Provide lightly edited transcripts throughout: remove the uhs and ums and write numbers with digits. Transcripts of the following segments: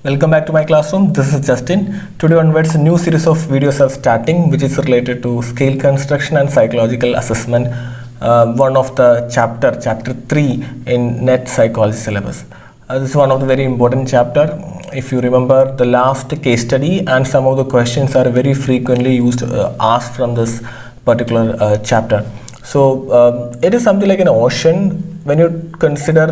Welcome back to my classroom. This is Justin. Today onwards, a new series of videos are starting, which is related to scale construction and psychological assessment. One of the chapter 3 in net psychology syllabus. This is one of the very important chapter. If you remember the last case study, and some of the questions are very frequently used asked from this particular chapter. So it is something like an ocean. When you consider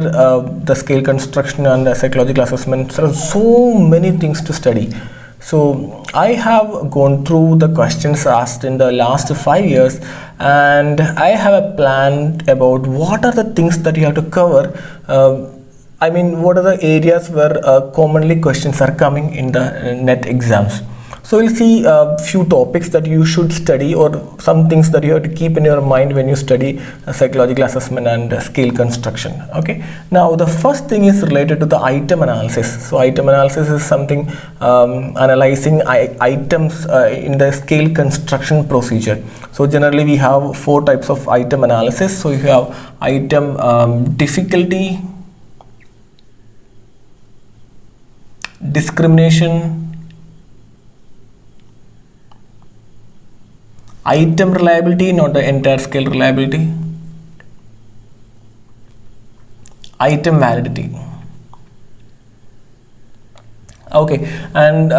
the scale construction and the psychological assessment, there are so many things to study. So I have gone through the questions asked in the last 5 years, and I have a plan about what are the things that you have to cover. What are the areas where commonly questions are coming in the net exams. So we'll see a few topics that you should study, or some things that you have to keep in your mind when you study psychological assessment and scale construction. Okay. Now the first thing is related to the item analysis. So item analysis is something analyzing items in the scale construction procedure. So generally we have 4 types of item analysis. So you have item difficulty, discrimination, item reliability, not the entire scale reliability, item validity. Okay, and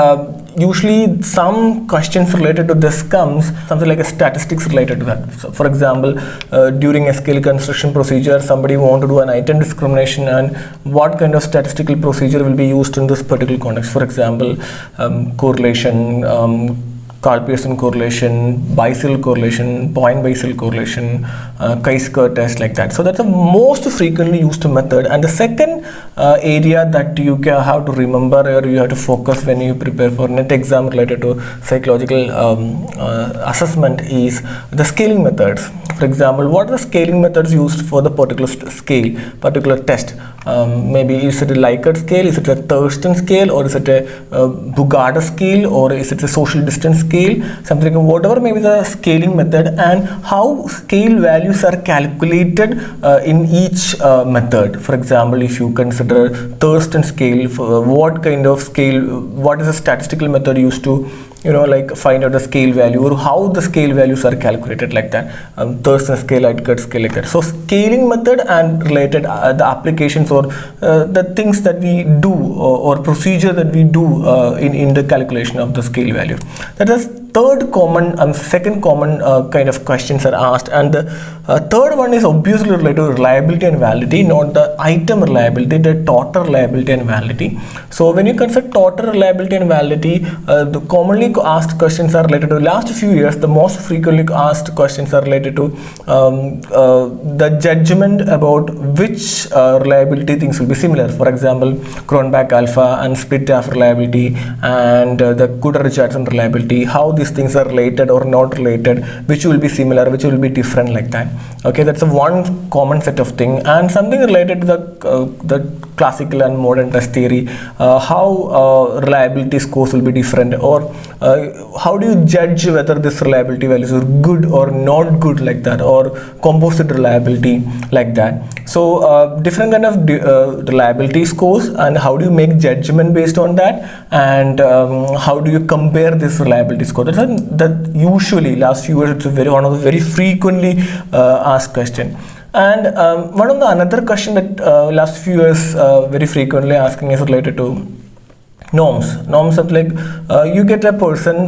usually some questions related to this comes something like a statistics related to that. So for example, during a scale construction procedure, somebody want to do an item discrimination, and what kind of statistical procedure will be used in this particular context. For example, correlation, Karl-Pearson correlation, Bayesian correlation, point Bayesian correlation, chi-square test, like that. So that's the most frequently used method. And the second area that you have to remember, or you have to focus when you prepare for net exam related to psychological assessment, is the scaling methods. For example, what are the scaling methods used for the particular scale, particular test? Maybe is it a Likert scale, is it a Thurston scale, or is it a Bugada scale, or is it a social distance scale, something like whatever may be the scaling method, and how scale values are calculated in each method. For example, if you consider Thurston scale, what kind of scale, what is the statistical method used to find out the scale value, or how the scale values are calculated, like that. Thurston scale, Likert scale, like that. So scaling method and related the applications, or the things that we do, or procedure that we do in the calculation of the scale value. That is second common kind of questions are asked. And the third one is obviously related to reliability and validity, not the item reliability, the total reliability and validity. So when you consider total reliability and validity, the commonly asked questions are related to the last few years. The most frequently asked questions are related to the judgment about which reliability things will be similar. For example, Cronbach alpha and split alpha reliability, and the Kuder-Richardson reliability, how these things are related or not related, which will be similar, which will be different, like that. Okay, that's a one common set of thing. And something related to the classical and modern test theory, how reliability scores will be different, or how do you judge whether this reliability values are good or not good, like that, or composite reliability, like that. So different kind of reliability scores, and how do you make judgment based on that, and how do you compare this reliability score? That usually last few years, it's one of the very frequently asked question. And one of the another question that last few years very frequently asking is related to norms. Something like you get a person,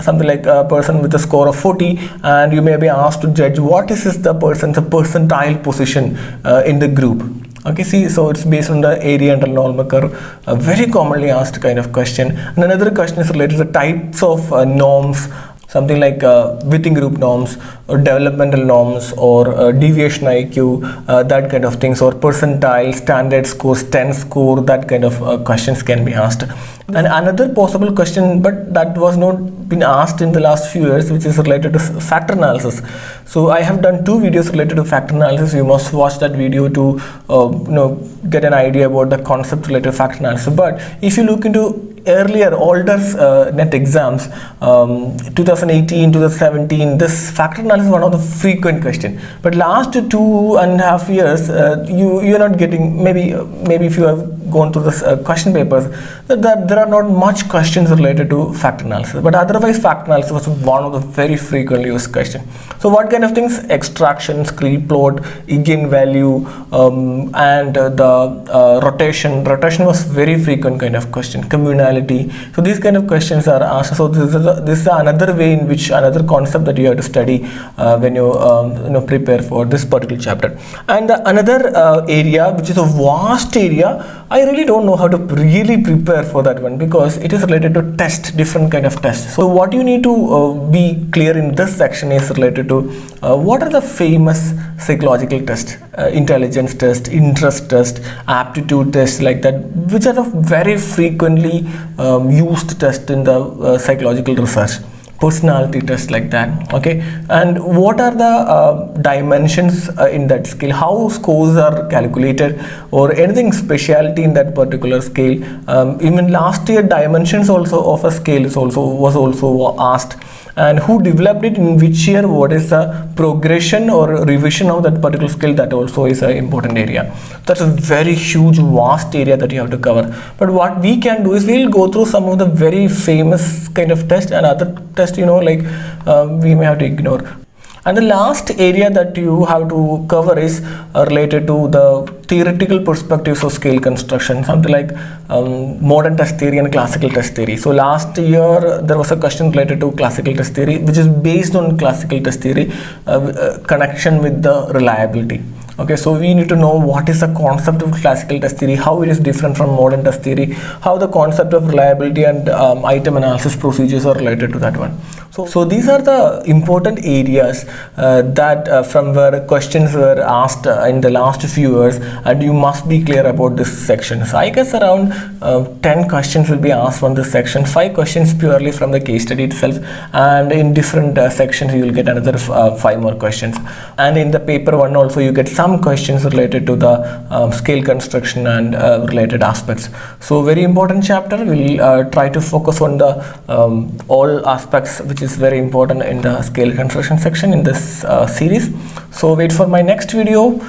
something like a person with a score of 40, and you may be asked to judge what is the person's percentile position in the group. Okay, see, so it's based on the area under normal curve, a very commonly asked kind of question. And another question is related to the types of norms, something like within group norms, or developmental norms, or deviation IQ, that kind of things, or percentile, standard scores, 10 score, that kind of questions can be asked. And another possible question, but that was not been asked in the last few years, which is related to factor analysis. So I have done 2 videos related to factor analysis. You must watch that video to get an idea about the concept related to factor analysis. But if you look into earlier older net exams, 2018, 2017, this factor analysis is one of the frequent question. But last 2.5 years, you're not getting, maybe if you have gone through this question papers, that there are not much questions related to factor analysis. But otherwise, factor analysis was one of the very frequently used question. So what kind of things? Extraction, screen plot, eigenvalue, and the rotation. Rotation was very frequent kind of question. Communality. So these kind of questions are asked. So this is another way in which, another concept that you have to study when you prepare for this particular chapter. And another area, which is a vast area, I really don't know how to really prepare for that one, because it is related to test, different kind of tests. So what you need to be clear in this section is related to what are the famous psychological tests, intelligence test, interest test, aptitude test, like that, which are the very frequently used test in the psychological research. Personality test, like that. Okay, and what are the dimensions in that scale, how scores are calculated, or anything specialty in that particular scale. Even last year, dimensions also of a scale was also asked, and who developed it, in which year, what is the progression or revision of that particular scale. That also is an important area. That's a very huge, vast area that you have to cover. But what we can do is, we'll go through some of the very famous kind of tests, and other tests, we may have to ignore. And the last area that you have to cover is related to the theoretical perspectives of scale construction, something like modern test theory and classical test theory. So last year there was a question related to classical test theory, which is based on classical test theory connection with the reliability. Okay, so we need to know what is the concept of classical test theory, how it is different from modern test theory, how the concept of reliability and item analysis procedures are related to that one. So these are the important areas that from where questions were asked in the last few years, and you must be clear about this section. So I guess around 10 questions will be asked from this section, 5 questions purely from the case study itself, and in different sections you will get another 5 more questions. And in the paper 1 also you get some questions related to the scale construction and related aspects. So very important chapter. We'll try to focus on the all aspects which is very important in the scale construction section in this series. So wait for my next video.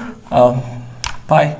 Bye.